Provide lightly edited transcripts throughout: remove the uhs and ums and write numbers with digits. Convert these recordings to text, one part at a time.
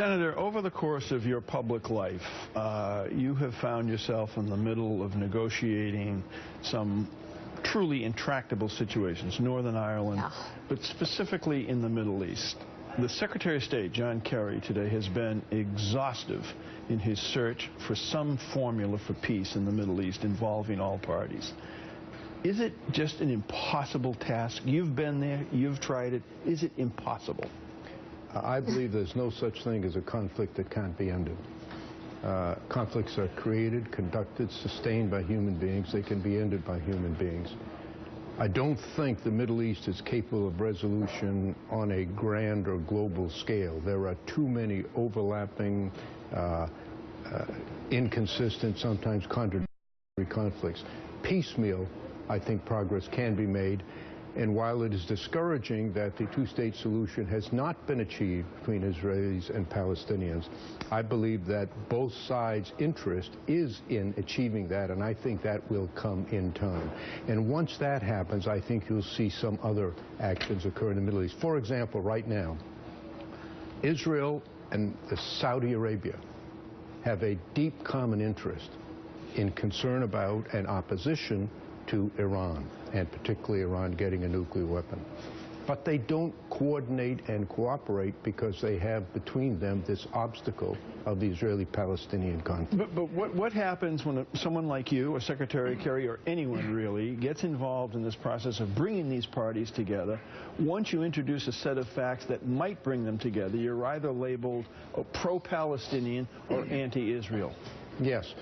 Senator, over the course of your public life, you have found yourself in the middle of negotiating some truly intractable situations, Northern Ireland, but specifically in the Middle East. The Secretary of State, John Kerry, today has been exhaustive in his search for some formula for peace in the Middle East involving all parties. Is it just an impossible task? You've been there, you've tried it. Is it impossible? I believe there's no such thing as a conflict that can't be ended. Conflicts are created, conducted, sustained by human beings. They can be ended by human beings. I don't think the Middle East is capable of resolution on a grand or global scale. There are too many overlapping, inconsistent, sometimes contradictory conflicts. Piecemeal, I think progress can be made. And while it is discouraging that the two-state solution has not been achieved between Israelis and Palestinians, I believe that both sides' interest is in achieving that, and I think that will come in time. And once that happens, I think you'll see some other actions occur in the Middle East. For example, right now, Israel and Saudi Arabia have a deep common interest in concern about and opposition to Iran, and particularly Iran getting a nuclear weapon. But they don't coordinate and cooperate because they have between them this obstacle of the Israeli-Palestinian conflict. But what happens when someone like you, or Secretary Kerry, or anyone really, gets involved in this process of bringing these parties together? Once you introduce a set of facts that might bring them together, you're either labeled pro-Palestinian or anti-Israel. Yes.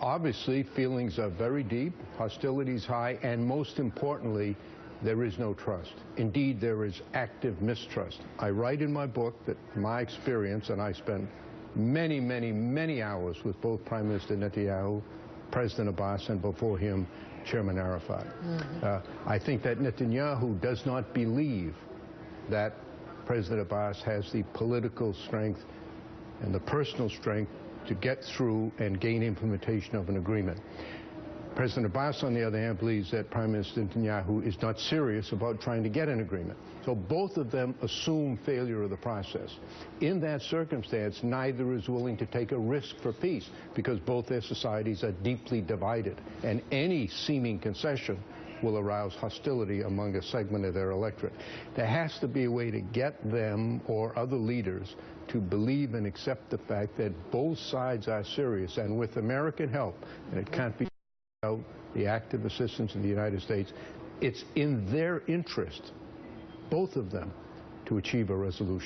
Obviously, feelings are very deep, hostilities high, and most importantly, there is no trust. Indeed, there is active mistrust. I write in my book that my experience, and I spent many, many, many hours with both Prime Minister Netanyahu, President Abbas, and before him, Chairman Arafat. I think that Netanyahu does not believe that President Abbas has the political strength and the personal strength to get through and gain implementation of an agreement. President Abbas, on the other hand, believes that Prime Minister Netanyahu is not serious about trying to get an agreement. So both of them assume failure of the process. In that circumstance, neither is willing to take a risk for peace because both their societies are deeply divided, and any seeming concession will arouse hostility among a segment of their electorate. There has to be a way to get them or other leaders to believe and accept the fact that both sides are serious, and with American help, and it can't be without the active assistance of the United States, it's in their interest, both of them, to achieve a resolution.